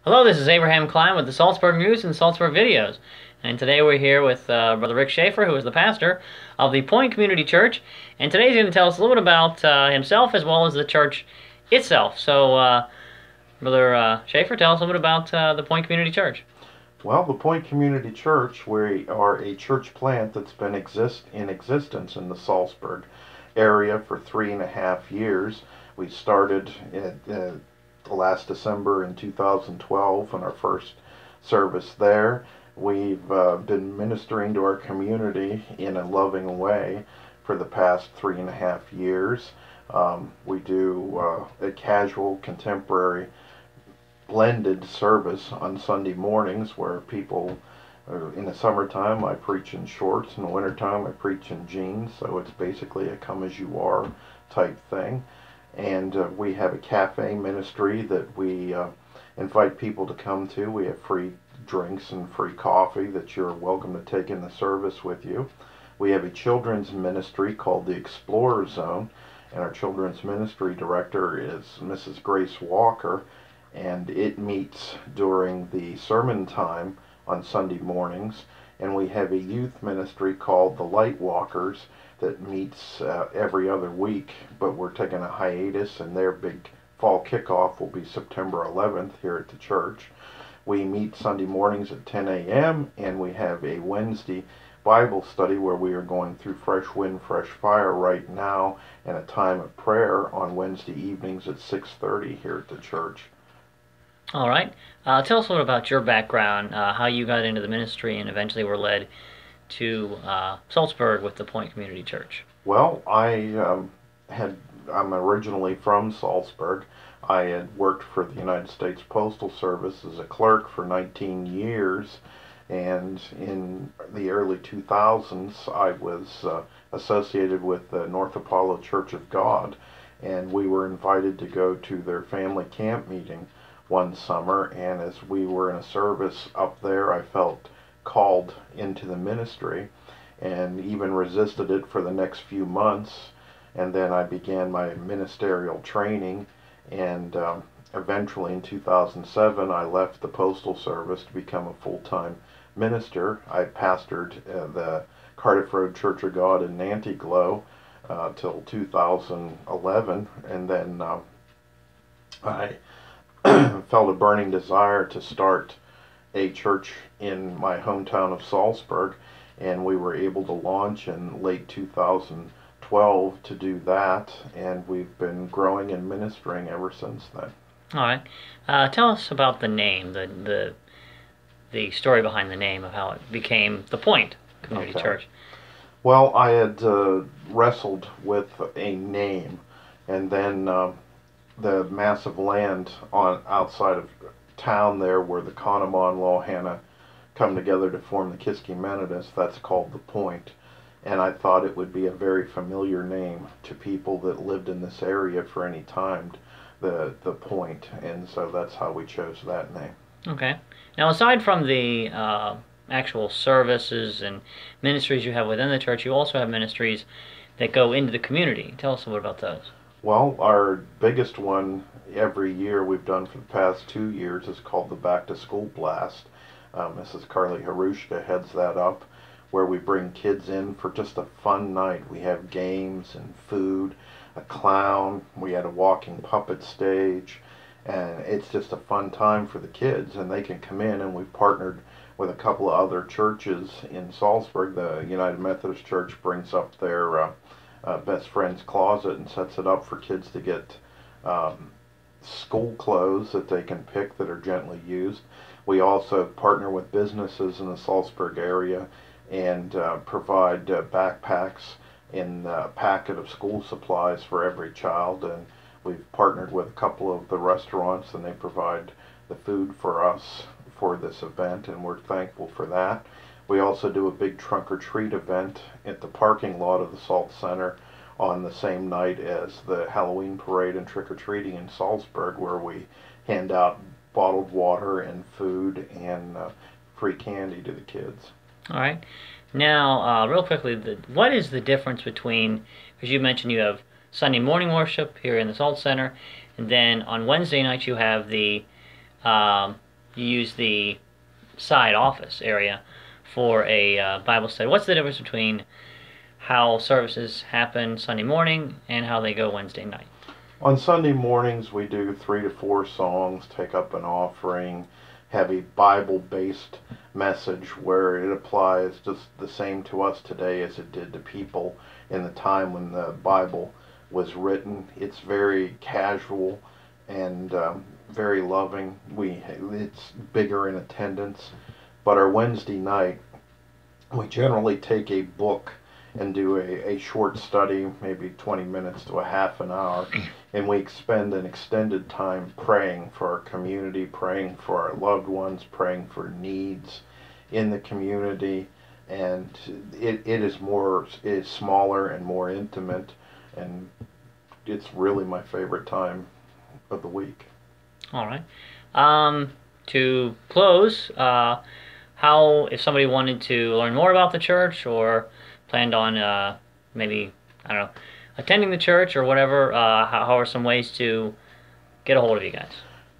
Hello, this is Abraham Klein with the Salzburg News and Salzburg Videos. And today we're here with Brother Rick Shaffer, who is the pastor of the Point Community Church. And today he's going to tell us a little bit about himself as well as the church itself. So, Brother Shaffer, tell us a little bit about the Point Community Church. Well, the Point Community Church, we are a church plant that's been in existence in the Salzburg area for 3.5 years. We started last December in 2012 in our first service there. We've been ministering to our community in a loving way for the past 3.5 years. We do a casual, contemporary blended service on Sunday mornings where people, in the summertime I preach in shorts, in the wintertime I preach in jeans, so it's basically a come as you are type thing. And we have a cafe ministry that we invite people to come to. We have free drinks and free coffee that you're welcome to take in the service with you. We have a children's ministry called the Explorer Zone, and our children's ministry director is Mrs. Grace Walker, and it meets during the sermon time on Sunday mornings. And we have a youth ministry called the Light Walkers that meets every other week, but we're taking a hiatus, and their big fall kickoff will be September 11th here at the church. We meet Sunday mornings at 10 a.m. and we have a Wednesday Bible study where we are going through Fresh Wind, Fresh Fire right now, and a time of prayer on Wednesday evenings at 6:30 here at the church. All right. Tell us a little about your background, how you got into the ministry and eventually were led to Salzburg with the Point Community Church. Well, I'm originally from Salzburg. I had worked for the United States Postal Service as a clerk for 19 years, and in the early 2000s I was associated with the North Apollo Church of God, and we were invited to go to their family camp meeting one summer, and as we were in a service up there I felt called into the ministry and even resisted it for the next few months, and then I began my ministerial training, and eventually in 2007 I left the Postal Service to become a full-time minister. I pastored the Cardiff Road Church of God in Nantiglow till 2011, and then I felt a burning desire to start a church in my hometown of Salzburg, and we were able to launch in late 2012 to do that, and we've been growing and ministering ever since then. All right. Tell us about the name, the story behind the name of how it became the Point Community Church. Well, I had wrestled with a name, and then the massive land outside of town there where the Conemaugh and Lohanna come together to form the Kiski Mennonites, that's called the Point. And I thought it would be a very familiar name to people that lived in this area for any time, the Point, and so that's how we chose that name. Okay. Now, aside from the actual services and ministries you have within the church, you also have ministries that go into the community. Tell us a little about those. Well, our biggest one every year we've done for the past 2 years is called the Back to School Blast. Mrs. Carly Harushka heads that up, where we bring kids in for just a fun night. We have games and food, a clown, we had a walking puppet stage, and it's just a fun time for the kids, and they can come in, and we've partnered with a couple of other churches in Salzburg. The United Methodist Church brings up their best friend's closet and sets it up for kids to get school clothes that they can pick that are gently used. We also partner with businesses in the Salzburg area and provide backpacks in a packet of school supplies for every child, and we've partnered with a couple of the restaurants, and they provide the food for us for this event, and we're thankful for that. We also do a big trunk or treat event at the parking lot of the Salt Center on the same night as the Halloween parade and trick-or-treating in Salzburg, where we hand out bottled water and food and free candy to the kids. All right. Now, real quickly, what is the difference between, because you mentioned you have Sunday morning worship here in the Salt Center, and then on Wednesday nights you have the you use the side office area for a Bible study. What's the difference between how services happen Sunday morning and how they go Wednesday night? On Sunday mornings, we do 3 to 4 songs, take up an offering, have a Bible-based message where it applies just the same to us today as it did to people in the time when the Bible was written. It's very casual and very loving. It's bigger in attendance. But our Wednesday night, we generally take a book and do a short study, maybe 20 minutes to a half an hour, and we spend an extended time praying for our community, praying for our loved ones, praying for needs in the community, and it is smaller and more intimate, and it's really my favorite time of the week. All right. To close, how, if somebody wanted to learn more about the church or planned on maybe, I don't know, attending the church or whatever, how are some ways to get a hold of you guys?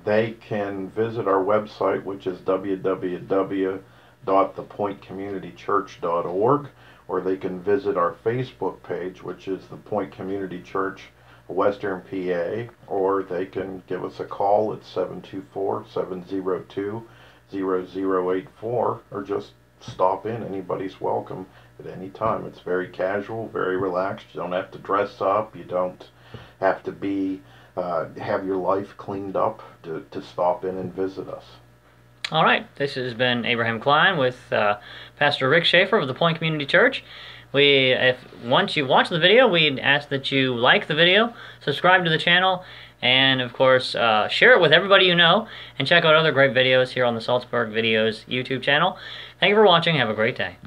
They can visit our website, which is www.thepointcommunitychurch.org, or they can visit our Facebook page, which is The Point Community Church, Western PA, or they can give us a call at 724-702-0084, or just stop in. Anybody's welcome at any time. It's very casual, very relaxed. You don't have to dress up. You don't have to be have your life cleaned up to stop in and visit us. All right. This has been Abraham Klein with Pastor Rick Shaffer of the Point Community Church. Once you watch the video, we'd ask that you like the video, subscribe to the channel, and of course share it with everybody you know, and check out other great videos here on the Salzburg Videos YouTube channel. Thank you for watching. Have a great day.